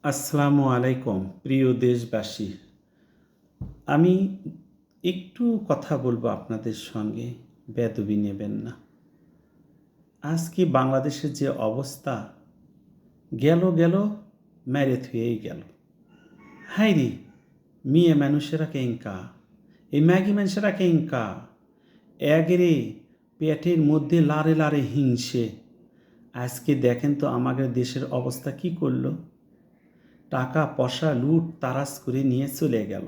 আসসালামু আলাইকুম প্রিয় দেশবাসী। আমি একটু কথা বলবো আপনাদের সঙ্গে, বেদবি নেবেন না। আজকে বাংলাদেশের যে অবস্থা, গেল গেল মেরে থুয়েই গেল। হাই রে, মেয়ে মানুষেরা কেঙ্কা, এই ম্যাগি মানুষেরা কেঙ্কা, এগেরে পেটের মধ্যে লারে লারে হিংসে। আজকে দেখেন তো আমাদের দেশের অবস্থা কি করলো। টাকা পয়সা লুট তারাস করে নিয়ে চলে গেল।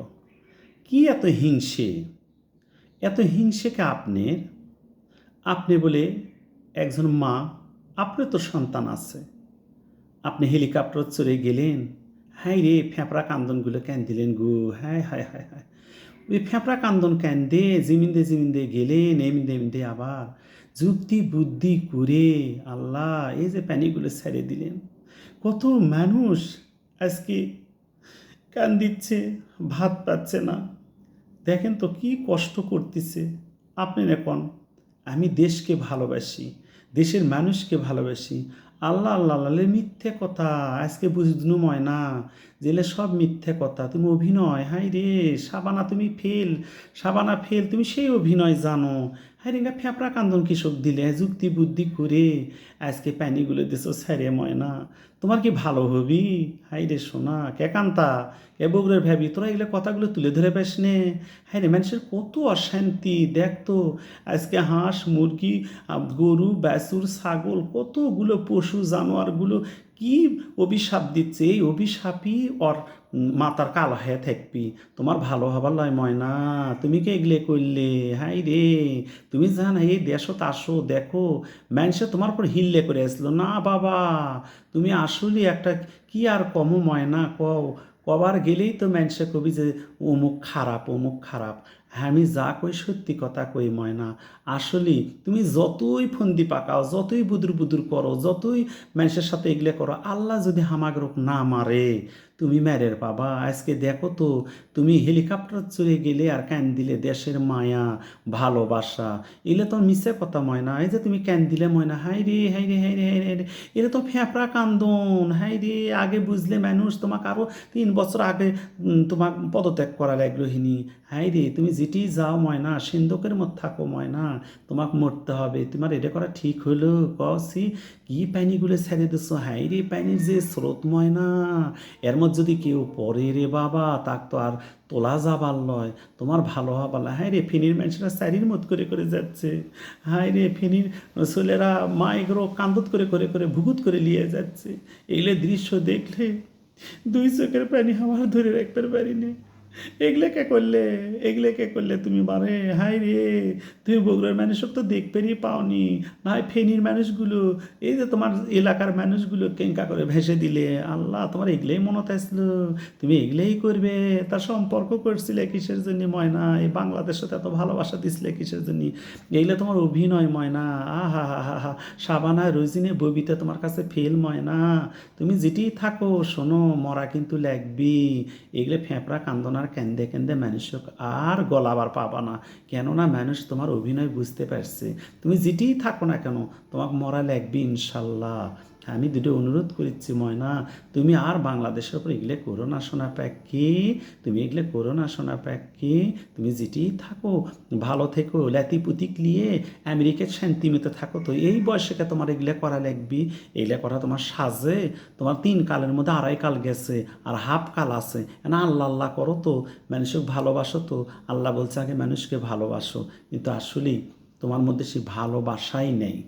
কি এত হিংসে, এত হিংসেকে আপনি বলে একজন মা, আপনার তো সন্তান আছে, আপনি হেলিকপ্টার চড়ে গেলেন। হাই রে, ফ্যাঁপড়া কান্দনগুলো কেন দিলেন গো? হায় হায় হায় হায়, ওই ফ্যাঁপড়া কান্দন কেন দে? জিমিন্দে গেলেন, এমিন্দে আবার যুক্তি বুদ্ধি করে আল্লাহ এই যে প্যানিগুলো ছেড়ে দিলেন। কত মানুষ আজকে কান দিচ্ছে, ভাত পাচ্ছে না। দেখেন তো কি কষ্ট করতেছে। আপনি এখন, আমি দেশকে ভালোবাসি, দেশের মানুষকে ভালোবাসি। আল্লাহ আল্লাহ আল্লাহ মিথ্যে কথা আজকে বুঝনু ময় না, জেলে সব মিথ্যে কথা, তুমি অভিনয়। হাই রে সাবানা, তুমি ফেল, সাবানা ফেল, তুমি সেই অভিনয় জানো। হাই রে ফ্যাপড়া কান্দন কৃষক দিলে যুক্তি বুদ্ধি করে আজকে প্যানিগুলো দেশো স্যারে ময়না, তোমার কি ভালো হবি? হাই রে সোনা, কে কান্তা, কে বগুড়ের ভাবি, তোরা এগুলো কথাগুলো তুলে ধরে পাস নে। হ্যাঁ রে, মানুষের কত অশান্তি দেখতো। আজকে হাঁস মুরগি গরু বাছুর ছাগল কতগুলো পশু জানোয়ারগুলো কি অভিশাপ দিচ্ছে। এই অভিশাপই ওর মাতার কালো হয়ে থাকবি। তোমার ভালো হবার লয় ময়না, তুমি কে এগলে করলে? হাই রে, তুমি জান এই দেশত আসো দেখো, মানুষে তোমার পর হিল্লে করে আসলো না বাবা। তুমি আসলে একটা কি আর কমো ময়না কও, কবার গেলেই তো মানুষে কবি যে অমুক খারাপ অমুক খারাপ। হ্যাঁ আমি যা কই সত্যি কথা কই ময়না। আসলে তুমি যতই ফন্দি পাকাও, যতই বুদুর বুদুর করো, যতই মানুষের সাথে এগুলো করো, আল্লাহ যদি হামাগরক না মারে, তুমি মেরের বাবা। আজকে দেখো তো, তুমি হেলিকপ্টার চড়ে গেলে আর ক্যান দিলে দেশের মায়া ভালোবাসা, এগুলো তো মিশে কথা ময়না। এই যে তুমি ক্যান দিলে ময়না, হাই রে হাই রে হাই রে হাই রে হাই রে, এটা তো ফ্যাঁপড়া কান্দন। হাই রে, আগে বুঝলে মানুষ তোমাকে আরও 3 বছর আগে তোমাক পদত্যাগ করা লাগলোহিনী। হাই রে, তুমি যেটি যাও ময়না, সিন্ধুকের মধ্যে থাকো ময়না, তোমাক মরতে হবে। তোমার এটা করা ঠিক হলো? কসি কি পানিগুলো ছেড়ে দিচ্ছ। হাই রে, পানির যে স্রোত ময়না, এর মধ্যে যদি কেউ পড়ে রে বাবা, তাক তো আর তোলা যাবার লয়। তোমার ভালো হবার। হাই রে, ফেনীর মানুষরা চারির মত করে করে যাচ্ছে। হাই রে, ফেনীর ছেলেরা মাইগ্রো কান্দত করে করে করে ভুগুত করে নিয়ে যাচ্ছে। এইলে দৃশ্য দেখলে দুই চোখের পানি আমার ধরে রাখতে পারিনি। এগলে কে করলে তুমি বারে? হাই রে, তুমি বগুড়ার মানুষক তো দেখতেই পাওনি, না হয় ফেনীর মানুষগুলো, এই যে তোমার এলাকার মানুষগুলো কেঙ্কা করে ভেসে দিলে। আল্লাহ, তোমার এগুলোই মনত আসলো, তুমি এগুলোই করবে। তার সম্পর্ক করছিলে কিসের জন্য ময়না? এই বাংলাদেশের সাথে এত ভালোবাসা দিছিলে কিসের জন্য? এইগুলো তোমার অভিনয় ময়না। আহা হা হা হা, সাবানা রোজিনে ববিতা তোমার কাছে ফেল ময়না। তুমি যেটি থাকো শোনো, মরা কিন্তু লাগবি। এগুলো ফ্যাঁপড়া কান্দনার কেন্দে কেন্দে মানুষক আর গলাবার পাবা না। কেননা মানুষ তোমার অভিনয় বুঝতে পারছে। তুমি যেটিই থাকো না কেন, তোমাকে মরা লাগবে ইনশাল্লাহ। আমি দুটো অনুরোধ করেছি ময়না, তুমি আর বাংলাদেশের ওপর এগুলো করো না শোনা প্যাকি, তুমি এগুলো করো না শোনা প্যাকি। তুমি যেটিই থাকো ভালো থেকো, ল্যাতি পুতিক নিয়ে আমেরিকার শান্তিমতো থাকো। তো এই বয়সে তোমার এগুলো করা লাগবি? এগুলো করা তোমার সাজে? তোমার 3 কালের মধ্যে 2.5 কাল গেছে, আর হাফ কাল আছে না। আল্লাহ আল্লাহ করো তো, মানুষকে ভালোবাসো তো। আল্লাহ বলছে আগে মানুষকে ভালোবাসো, কিন্তু আসলেই তোমার মধ্যে সে ভালোবাসাই নেই।